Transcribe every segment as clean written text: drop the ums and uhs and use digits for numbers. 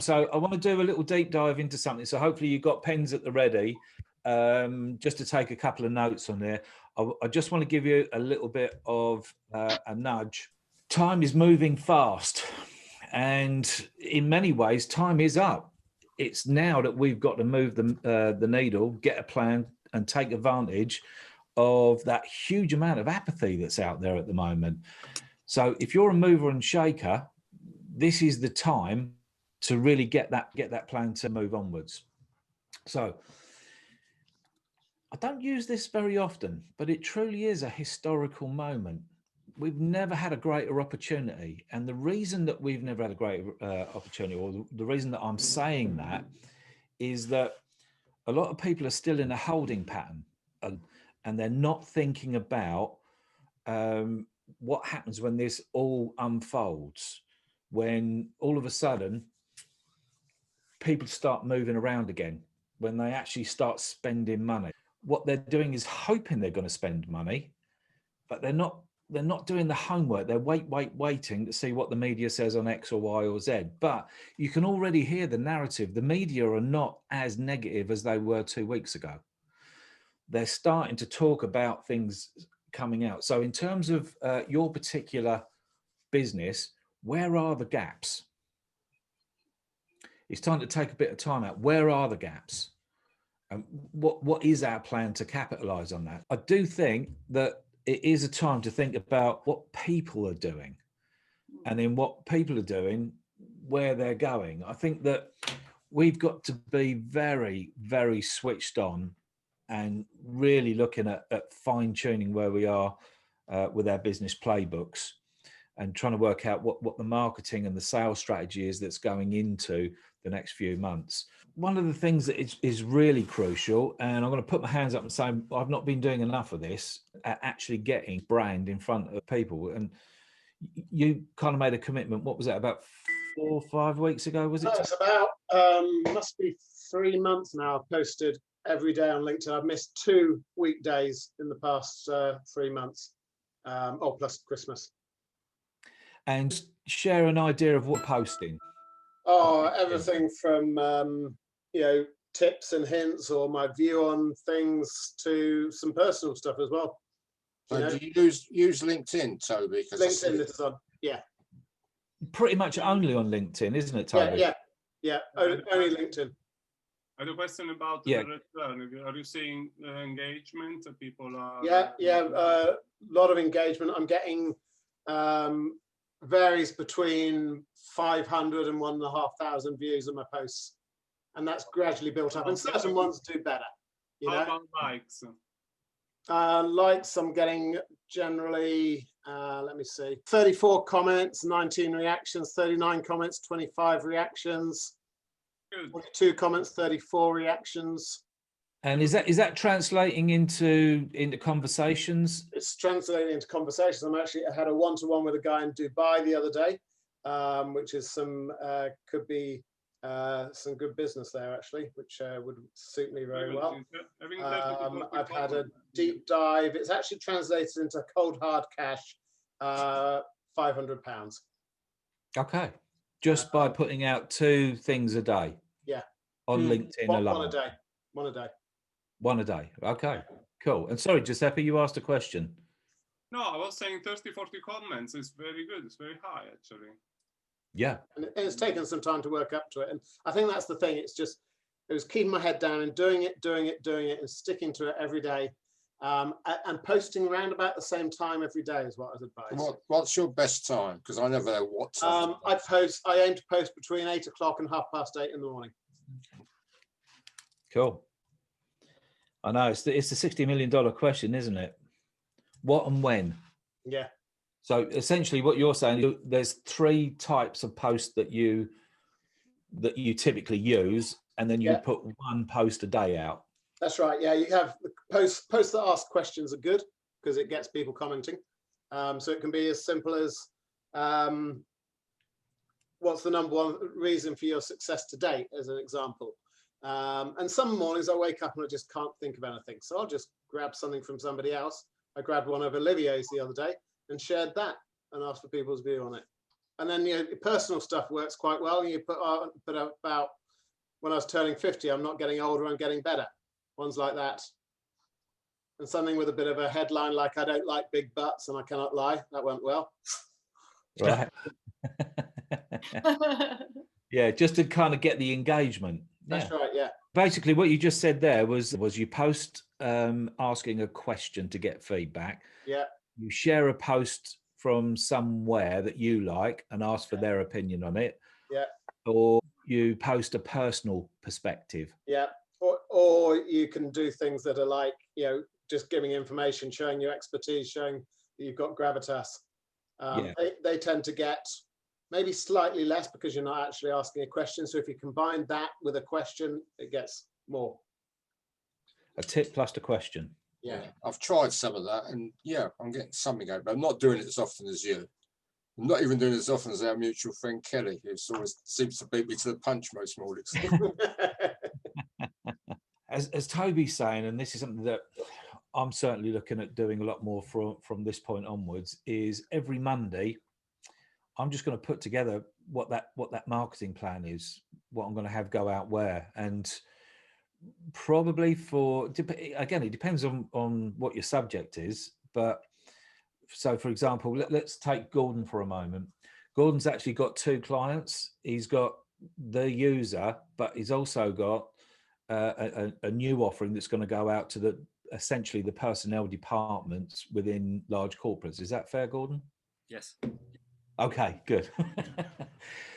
So I want to do a little deep dive into something. So hopefully you've got pens at the ready, just to take a couple of notes on there. I just want to give you a little bit of a nudge. Time is moving fast, and in many ways, time is up. It's now that we've got to move the needle, get a plan, and take advantage of that huge amount of apathy that's out there at the moment. So if you're a mover and shaker, this is the time to really get that plan to move onwards. So I don't use this very often, but it truly is a historical moment. We've never had a greater opportunity. And the reason that we've never had a greater opportunity, or the reason that I'm saying that, is that a lot of people are still in a holding pattern, and they're not thinking about what happens when this all unfolds, when all of a sudden people start moving around again, when they actually start spending money. What they're doing is hoping they're going to spend money, but they're not doing the homework. They're waiting to see what the media says on X or Y or Z. But you can already hear the narrative. The media are not as negative as they were 2 weeks ago. They're starting to talk about things coming out. So in terms of your particular business, where are the gaps? It's time to take a bit of time out. Where are the gaps? And what is our plan to capitalize on that? I do think that it is a time to think about what people are doing, and then what people are doing, where they're going. I think that we've got to be very, very switched on and really looking at fine tuning where we are with our business playbooks, and trying to work out what the marketing and the sales strategy is that's going into the next few months. One of the things that is really crucial, and I'm going to put my hands up and say I've not been doing enough of this, at actually getting brand in front of people. And you kind of made a commitment. What was that, about 4 or 5 weeks ago? Was it? No, it's about must be 3 months now. I've posted every day on LinkedIn. I've missed 2 weekdays in the past 3 months, plus Christmas. And share an idea of what posting. Oh, everything from tips and hints, or my view on things, to some personal stuff as well. So do you use LinkedIn, Toby? LinkedIn, this is on. Yeah. Pretty much only on LinkedIn, isn't it, Toby? Yeah. Only LinkedIn. I had a question about the return. Are you seeing engagement? People are. A lot of engagement. I'm getting varies between 500 and 1,500 views on my posts, and that's gradually built up. And certain ones do better. How about likes? Likes, I'm getting generally, let me see, 34 comments, 19 reactions, 39 comments, 25 reactions, 42 comments, 34 reactions. And is that translating into conversations? It's translating into conversations. I had a one-to-one with a guy in Dubai the other day, which is could be some good business there, actually, which would suit me very well. I've had a deep dive. It's actually translated into cold hard cash, £500. Okay, just by putting out 2 things a day. Yeah. On LinkedIn alone. One a day. One a day. Okay, cool. And sorry, Giuseppe, you asked a question. No, I was saying 30, 40 comments is very good. It's very high, actually. Yeah. And it's taken some time to work up to it. And I think that's the thing. It was keeping my head down and doing it, and sticking to it every day. And posting around about the same time every day is what I would advise. What's your best time? Because I never know what time. I aim to post between 8 o'clock and 8:30 in the morning. Cool. I know it's the $60 million question, isn't it? What and when? Yeah. So essentially, what you're saying, there's 3 types of posts that you typically use, and then you put 1 post a day out. That's right. Yeah, you have the posts that ask questions are good because it gets people commenting. So it can be as simple as, what's the number 1 reason for your success to date, as an example. And some mornings I wake up and I just can't think of anything. So I'll just grab something from somebody else. I grabbed one of Olivier's the other day and shared that and asked for people's view on it. And then your personal stuff works quite well. You put about, when I was turning 50, I'm not getting older, I'm getting better. Ones like that. And something with a bit of a headline like, I don't like big butts and I cannot lie. That went well. Right. Yeah, just to kind of get the engagement. That's right, yeah. Basically, what you just said there was you post asking a question to get feedback. Yeah. You share a post from somewhere that you like and ask for their opinion on it. Yeah. Or you post a personal perspective. Yeah. Or you can do things that are like, you know, just giving information, showing your expertise, showing that you've got gravitas. They tend to get maybe slightly less because you're not actually asking a question. So if you combine that with a question, it gets more. A tip plus a question. Yeah, I've tried some of that, and yeah, I'm getting something out, but I'm not doing it as often as you. I'm not even doing it as often as our mutual friend Kelly, who always seems to beat me to the punch most mornings. As Toby's saying, and this is something that I'm certainly looking at doing a lot more from this point onwards, is every Monday, I'm just going to put together what that marketing plan is, what I'm going to have go out where, and probably again, it depends on what your subject is. But so, for example, let's take Gordon for a moment. Gordon's actually got 2 clients. He's got the user, but he's also got a new offering that's going to go out to essentially the personnel departments within large corporates. Is that fair, Gordon? Yes. Okay, good.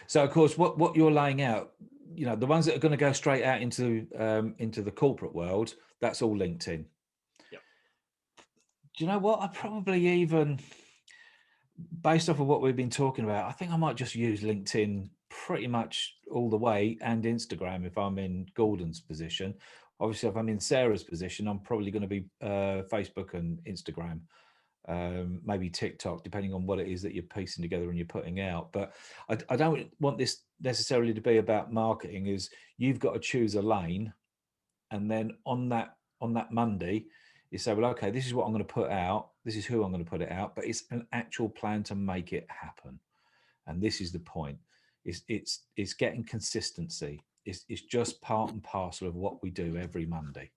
So, of course, what you're laying out, you know, the ones that are going to go straight out into the corporate world, that's all LinkedIn. Yep. Do you know what? I probably even, based off of what we've been talking about, I think I might just use LinkedIn pretty much all the way, and Instagram if I'm in Gordon's position. Obviously, if I'm in Sarah's position, I'm probably going to be Facebook and Instagram. Maybe TikTok, depending on what it is that you're piecing together and you're putting out. But I don't want this necessarily to be about marketing. Is you've got to choose a lane, and then on that Monday, you say, well, okay, this is what I'm going to put out. This is who I'm going to put it out. But it's an actual plan to make it happen. And this is the point. It's getting consistency. It's just part and parcel of what we do every Monday.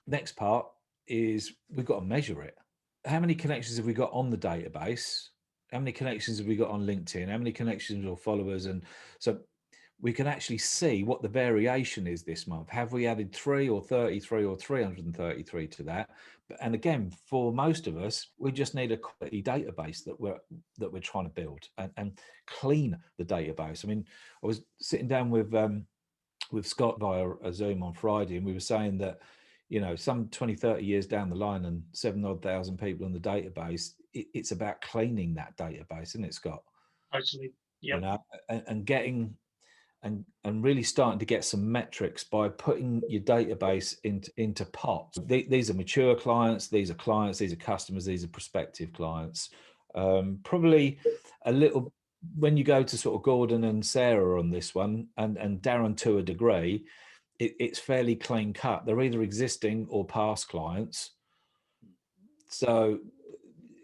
Next part is we've got to measure it. How many connections have we got on the database? How many connections have we got on LinkedIn? How many connections or followers? And so we can actually see what the variation is this month. Have we added 3 or 33 or 333 to that? And again, for most of us, we just need a quality database that we're trying to build and clean the database. I mean, I was sitting down with Scott via a Zoom on Friday, and we were saying that, you know, some 20, 30 years down the line and 7,000 people in the database, it's about cleaning that database, isn't it, Scott? Actually, yeah. You know, and getting and really starting to get some metrics by putting your database into pots. These are mature clients, these are customers, these are prospective clients. Probably a little, when you go to sort of Gordon and Sarah on this one, and Darren to a degree, it's fairly clean cut. They're either existing or past clients. So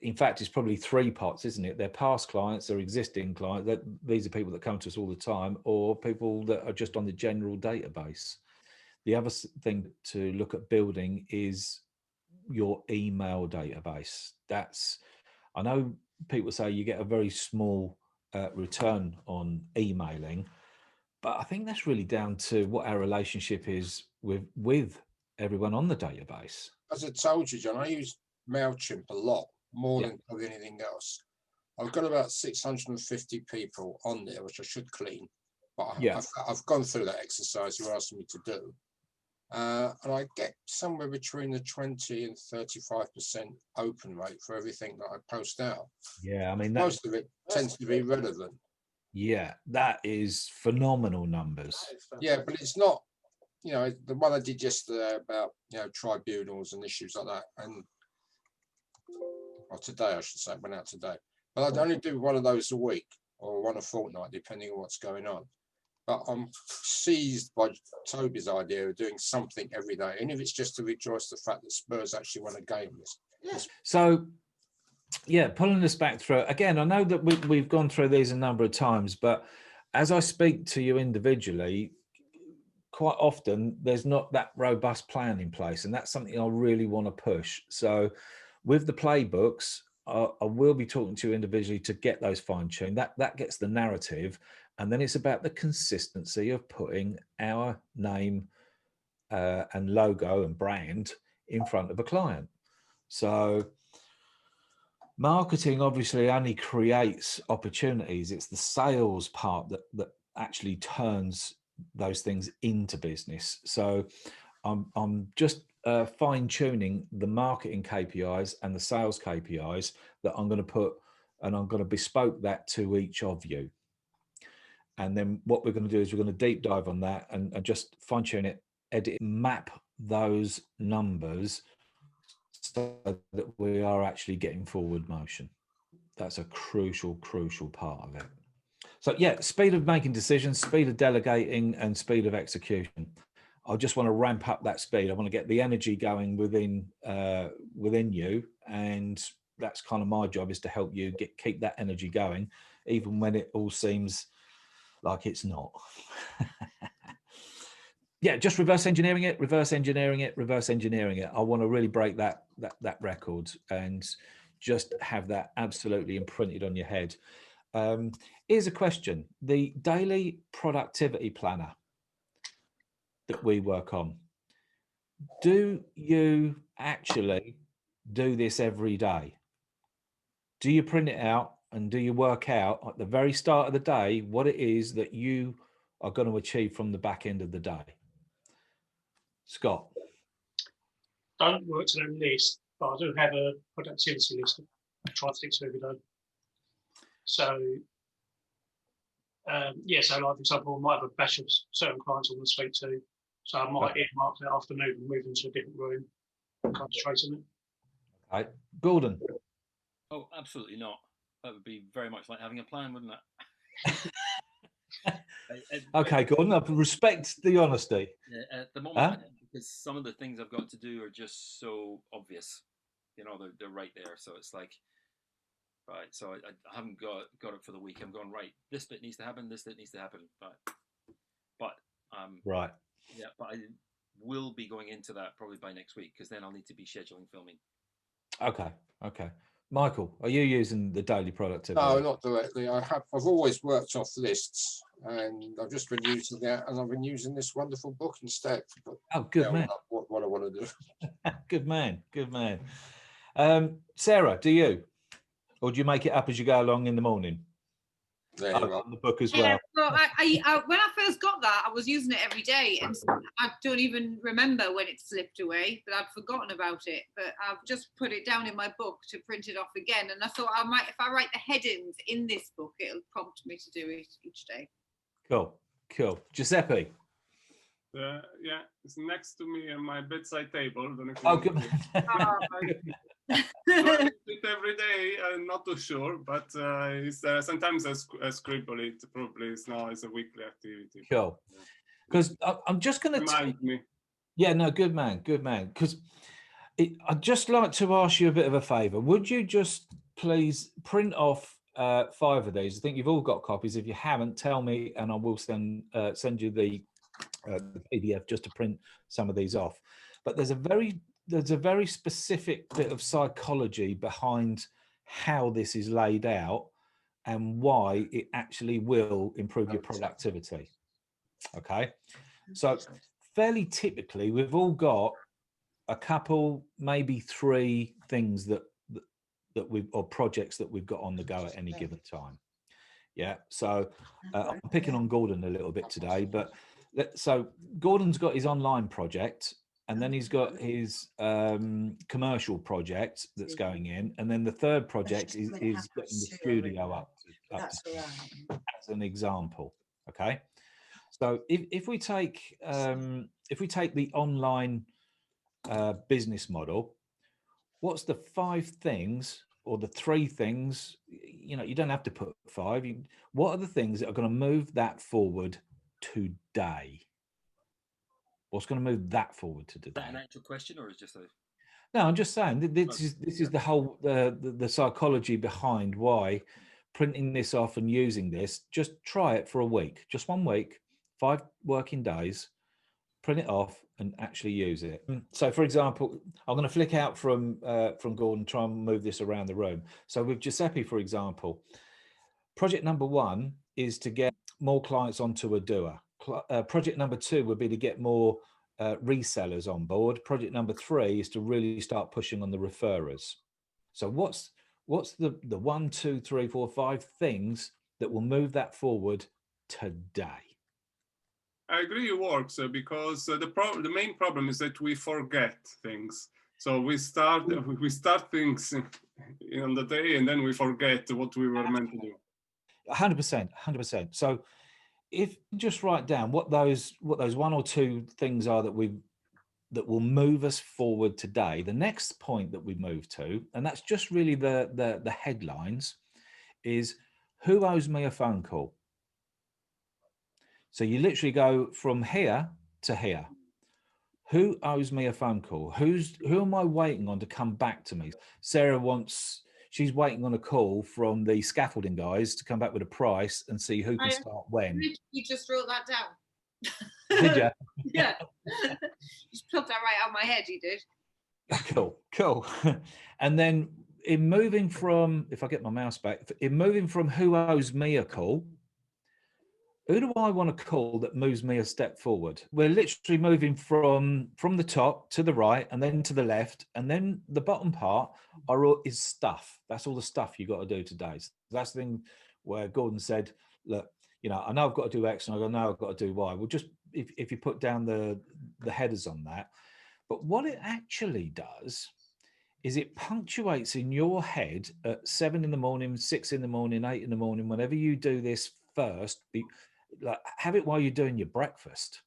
in fact, it's probably 3 pots, isn't it? They're past clients, they're existing clients. These are people that come to us all the time, or people that are just on the general database. The other thing to look at building is your email database. I know people say you get a very small return on emailing, but I think that's really down to what our relationship is with everyone on the database. As I told you, John, I use MailChimp a lot, more than anything else. I've got about 650 people on there, which I should clean, but I've gone through that exercise you're asking me to do. And I get somewhere between the 20 and 35% open rate for everything that I post out. Yeah, I mean, most of it tends to be relevant. Yeah, that is phenomenal numbers. Yeah, but it's not, you know, the one I did yesterday about, you know, tribunals and issues like that, and or today I should say, it went out today. But I'd only do one of those a week or one a fortnight, depending on what's going on. But I'm seized by Toby's idea of doing something every day, and if it's just to rejoice the fact that Spurs actually won a game. So Yeah, pulling us back through. Again, I know that we've gone through these a number of times, but as I speak to you individually, quite often there's not that robust plan in place, and that's something I really want to push. So with the playbooks, I will be talking to you individually to get those fine-tuned. That gets the narrative, and then it's about the consistency of putting our name and logo and brand in front of a client. So marketing obviously only creates opportunities. It's the sales part that actually turns those things into business. So I'm just fine-tuning the marketing KPIs and the sales KPIs that I'm going to put, and I'm going to bespoke that to each of you. And then what we're going to do is we're going to deep dive on that and just fine-tune it, edit it, map those numbers so that we are actually getting forward motion. That's a crucial part of it. So yeah, speed of making decisions, speed of delegating, and speed of execution. I just want to ramp up that speed. I want to get the energy going within you, and that's kind of my job, is to help you keep that energy going, even when it all seems like it's not. Yeah, just reverse engineering it. I want to really break that record and just have that absolutely imprinted on your head. Here's a question: the daily productivity planner that we work on, do you actually do this every day? Do you print it out and do you work out at the very start of the day what it is that you are going to achieve from the back end of the day? Scott? Don't work to that list, but I do have a productivity list I try to stick to every day. So, yeah, so like, for example, I might have a batch of certain clients I want to speak to. So I might earmark that afternoon and move into a different room and concentrate on it. Right. Gordon? Oh, absolutely not. That would be very much like having a plan, wouldn't it? Okay, Gordon, I respect the honesty. Yeah, at the moment, because some of the things I've got to do are just so obvious. You know, they're right there. So it's like, right, so I haven't got it for the week. I'm going, right, this bit needs to happen, this bit needs to happen. But right. Yeah, but I will be going into that probably by next week, because then I'll need to be scheduling filming. Okay. Michael, are you using the daily productivity? No, not directly. I've always worked off lists, and I've just been using that, and I've been using this wonderful book instead. Oh, good man. What I want to do. Good man. Sarah, do you? Or do you make it up as you go along in the morning? On the book as well. Well, I when I first got that, I was using it every day, and I don't even remember when it slipped away, but I'd forgotten about it. But I've just put it down in my book to print it off again, and I thought I might, if I write the headings in this book, it'll prompt me to do it each day. Cool. Giuseppe? Yeah, it's next to me on my bedside table. Good man. I it every day. I'm not too sure, but it's, sometimes I scribble it. Probably it's a weekly activity. Cool. Because I'm just going to remind me. Yeah, no, good man. Because I'd just like to ask you a bit of a favour. Would you just please print off 5 of these? I think you've all got copies. If you haven't, tell me, and I will send you the PDF just to print some of these off. But there's a very specific bit of psychology behind how this is laid out and why it actually will improve your productivity. Okay, so fairly typically we've all got a couple, maybe 3 things that or projects that we've got on the go at any given time. Yeah, so I'm picking on Gordon a little bit today, but so Gordon's got his online project, and then he's got his commercial project that's going in, and then the third project is getting the studio up as an example. Okay, so if we take the online business model, what's the 5 things or the 3 things? You know, you don't have to put 5. What are the things that are going to move that forward today? What's going to move that forward to today? Is that an actual question, or is just a? No, I'm just saying this is the whole the psychology behind why printing this off and using this. Just try it for a week, just 1 week, 5 working days, print it off and actually use it. So, for example, I'm going to flick out from Gordon, try and move this around the room. So with Giuseppe, for example, project number 1 is to get more clients onto a doer. Project number 2 would be to get more resellers on board. Project number 3 is to really start pushing on the referrers. So what's the 1, 2, 3, 4, 5 things that will move that forward today? I agree it works because the main problem is that we forget things. So we start things on the day and then we forget what we were meant to do. 100%. So if you just write down what those 1 or 2 things are that will move us forward today, the next point that we move to, and that's just really the headlines, is who owes me a phone call? So you literally go from here to here. Who owes me a phone call? Who am I waiting on to come back to me? Sarah she's waiting on a call from the scaffolding guys to come back with a price and see who can start when. You just wrote that down. Did you? Yeah. Just plucked that right out of my head, you did. Cool. And then in moving from, if I get my mouse back, in moving from who owes me a call, who do I want to call that moves me a step forward? We're literally moving from the top to the right and then to the left. And then the bottom part is stuff. That's all the stuff you got to do today. So that's the thing where Gordon said, look, I know I've got to do X and I know I've got to do Y. Well, just if you put down the headers on that. But what it actually does is it punctuates in your head at 7 in the morning, 6 in the morning, 8 in the morning, whenever you do this first, have it while you're doing your breakfast,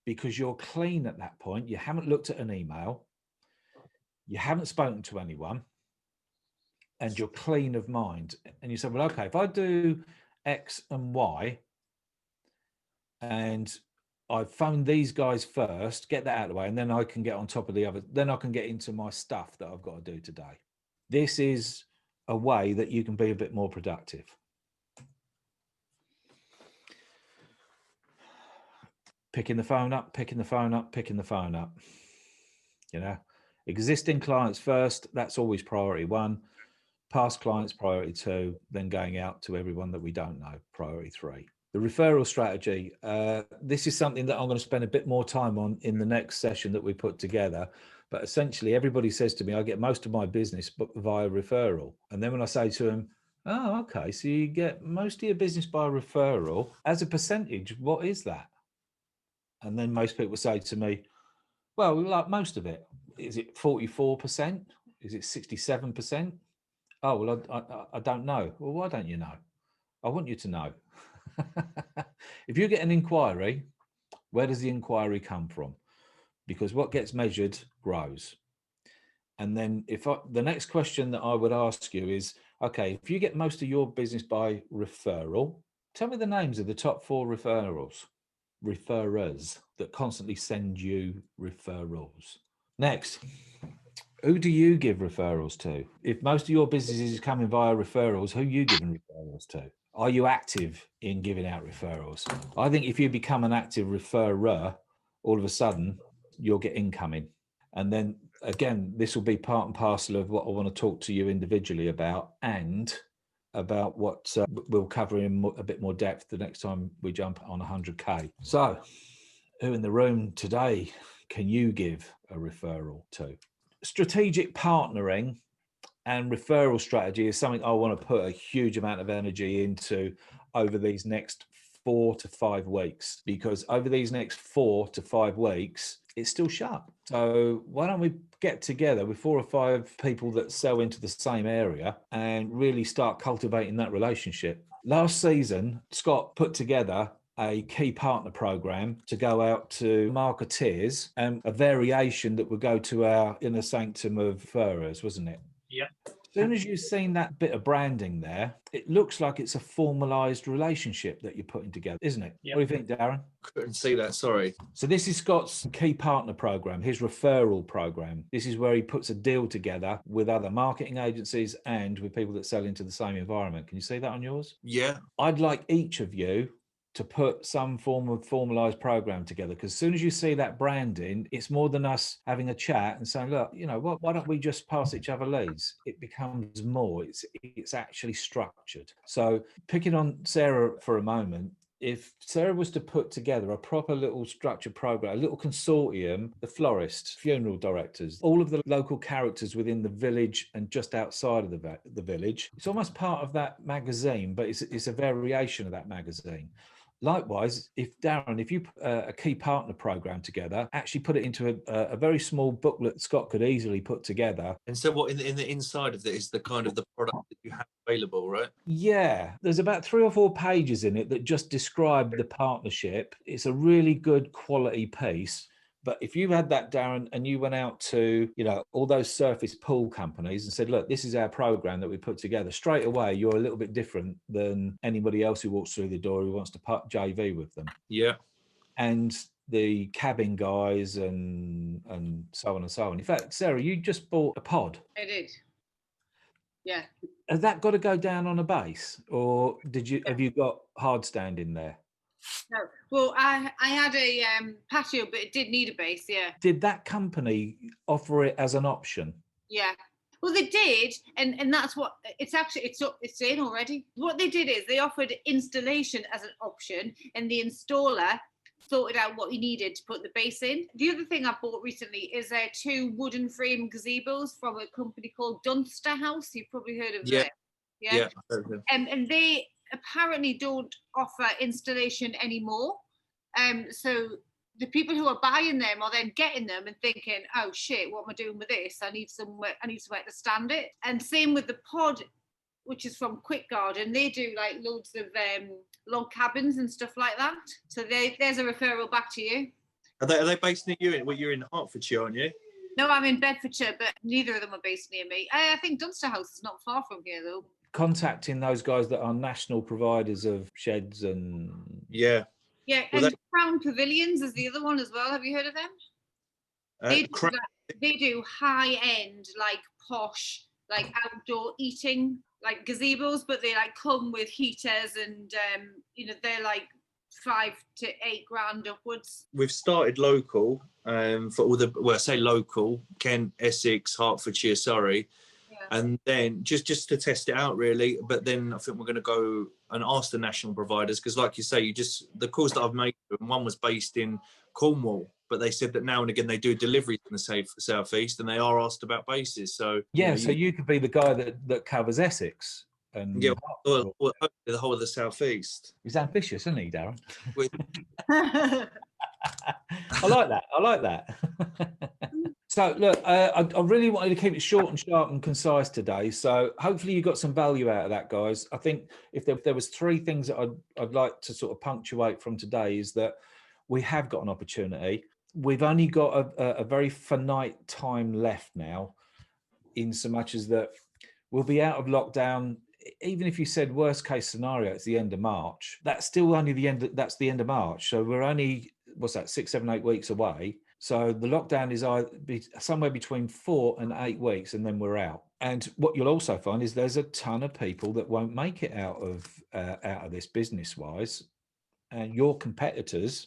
because you're clean at that point. You haven't looked at an email, you haven't spoken to anyone, and you're clean of mind. And you say, well, okay, if I do X and Y and I phone these guys first, get that out of the way, and then I can get on top of the other, then I can get into my stuff that I've got to do today. This is a way that you can be a bit more productive. Picking the phone up. Existing clients first, that's always priority 1. Past clients, priority 2. Then going out to everyone that we don't know, priority 3. The referral strategy, this is something that I'm going to spend a bit more time on in the next session that we put together. But essentially, everybody says to me, I get most of my business via referral. And then when I say to them, oh, okay, so you get most of your business by referral, as a percentage, what is that? And then most people say to me, well, like most of it, is it 44%? Is it 67%? Oh, well, I don't know. Well, why don't you know? I want you to know. If you get an inquiry, where does the inquiry come from? Because what gets measured grows. And then the next question that I would ask you is, okay, if you get most of your business by referral, tell me the names of the top 4 referrers that constantly send you referrals. Next, who do you give referrals to? If most of your business is coming via referrals, who are you giving referrals to? Are you active in giving out referrals? I think if you become an active referrer, all of a sudden you'll get incoming. And then again, this will be part and parcel of what I want to talk to you individually about, and about what we'll cover in a bit more depth the next time we jump on 100K. So who in the room today can you give a referral to? Strategic partnering and referral strategy is something I want to put a huge amount of energy into over these next 4 to 5 weeks, because over these next 4 to 5 weeks, it's still sharp. So why don't we get together with 4 or 5 people that sell into the same area and really start cultivating that relationship? Last season, Scott put together a key partner program to go out to marketeers, and a variation that would go to our inner sanctum of referrers, wasn't it? Yeah. soon as you've seen that bit of branding there, it looks like it's a formalized relationship that you're putting together, isn't it? Yep. What do you think, Darren? Couldn't see that, sorry. So this is Scott's key partner program, his referral program. This is where he puts a deal together with other marketing agencies and with people that sell into the same environment. Can you see that on yours? Yeah. I'd like each of you to put some form of formalized program together, because as soon as you see that branding, it's more than us having a chat and saying, look, you know what, why don't we just pass each other leads? It becomes more, it's actually structured. So picking on Sarah for a moment, if Sarah was to put together a proper little structured program, a little consortium, the florists, funeral directors, all of the local characters within the village and just outside of the village, it's almost part of that magazine, but it's a variation of that magazine. Likewise, if you put a key partner program together, actually put it into a very small booklet Scott could easily put together. And so what in the inside of it is the kind of the product that you have available, right? Yeah, there's about 3 or 4 pages in it that just describe the partnership. It's a really good quality piece. But if you had that, Darren, and you went out to, you know, all those surface pool companies and said, look, this is our program that we put together, straight away, you're a little bit different than anybody else who walks through the door who wants to JV with them. Yeah. And the cabin guys and so on and so on. In fact, Sarah, you just bought a pod. I did. Yeah. Has that got to go down on a base, or have you got hard stand in there? No. Well, I had a patio, but it did need a base. Yeah. Did that company offer it as an option? Yeah. Well, they did, and that's what it's actually it's in already. What they did is they offered installation as an option, and the installer sorted out what you needed to put the base in. The other thing I bought recently is 2 wooden frame gazebos from a company called Dunster House. You've probably heard of them. Yeah. And they apparently don't offer installation anymore. So the people who are buying them are then getting them and thinking, oh shit, what am I doing with this? I need somewhere to stand it. And same with the pod, which is from Quick Garden. They do like loads of log cabins and stuff like that. So there's a referral back to you. Are they based near you? Well, you're in Hertfordshire, aren't you? No, I'm in Bedfordshire, but neither of them are based near me. I think Dunster House is not far from here, though. Contacting those guys that are national providers of sheds and... Yeah. Yeah, Well, and Crown Pavilions is the other one as well. Have you heard of them? They do high-end, like posh, like outdoor eating, like gazebos, but they like come with heaters and, they're like 5 to 8 grand upwards. We've started local for all the, well, I say local, Kent, Essex, Hertfordshire, Surrey. And then just to test it out, really. But then I think we're going to go and ask the national providers, because like you say, the calls that I've made, one was based in Cornwall, but they said that now and again they do deliveries in the southeast, and they are asked about bases. So yeah, so you could be the guy that covers Essex. And yeah, well, the whole of the southeast. He's ambitious, isn't he, Darren? I like that. So look, I really wanted to keep it short and sharp and concise today. So hopefully you got some value out of that, guys. I think if there was 3 things that I'd like to sort of punctuate from today, is that we have got an opportunity. We've only got a very finite time left now, in so much as that we'll be out of lockdown. Even if you said worst case scenario, it's the end of March. That's still only that's the end of March. So we're only, 6, 7, 8 weeks away. So the lockdown is somewhere between 4 and 8 weeks, and then we're out. And what you'll also find is there's a ton of people that won't make it out of this business-wise, and your competitors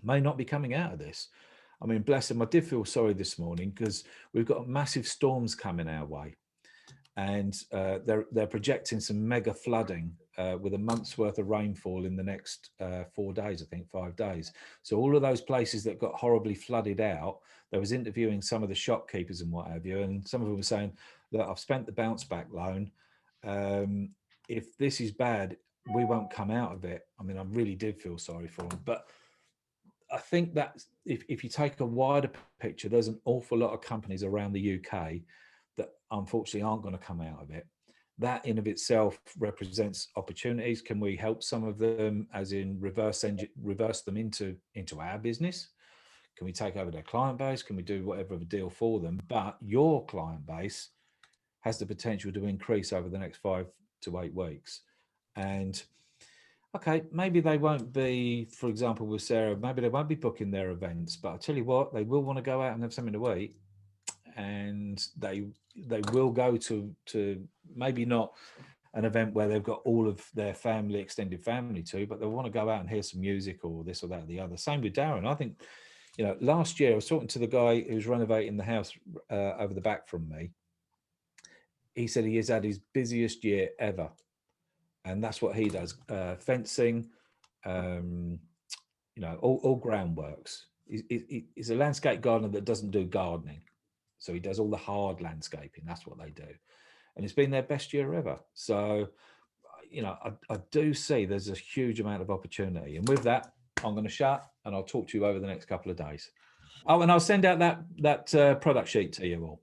may not be coming out of this. I mean, bless them. I did feel sorry this morning because we've got massive storms coming our way, and they're projecting some mega flooding with a month's worth of rainfall in the next 4 days, I think 5 days. So all of those places that got horribly flooded out, I was interviewing some of the shopkeepers and what have you, and some of them were saying that I've spent the bounce back loan. If this is bad, we won't come out of it. I mean, I really did feel sorry for them. But I think that if you take a wider picture, there's an awful lot of companies around the UK that unfortunately aren't going to come out of it. That in of itself represents opportunities. Can we help some of them, as in reverse them into our business? Can we take over their client base? Can we do whatever of a deal for them? But your client base has the potential to increase over the next 5 to 8 weeks. And okay, maybe they won't be, for example, with Sarah, maybe they won't be booking their events, but I'll tell you what, they will want to go out and have something to eat, and they will go to maybe not an event where they've got all of their family, extended family to, but they'll want to go out and hear some music or this or that or the other. Same with Darren. I think, you know, last year I was talking to the guy who's renovating the house over the back from me. He said he has had his busiest year ever. And that's what he does, fencing, you know, all groundworks. He's a landscape gardener that doesn't do gardening. So he does all the hard landscaping. That's what they do. And it's been their best year ever. So, you know, I do see there's a huge amount of opportunity. And with that, I'm going to shut, and I'll talk to you over the next couple of days. Oh, and I'll send out that product sheet to you all.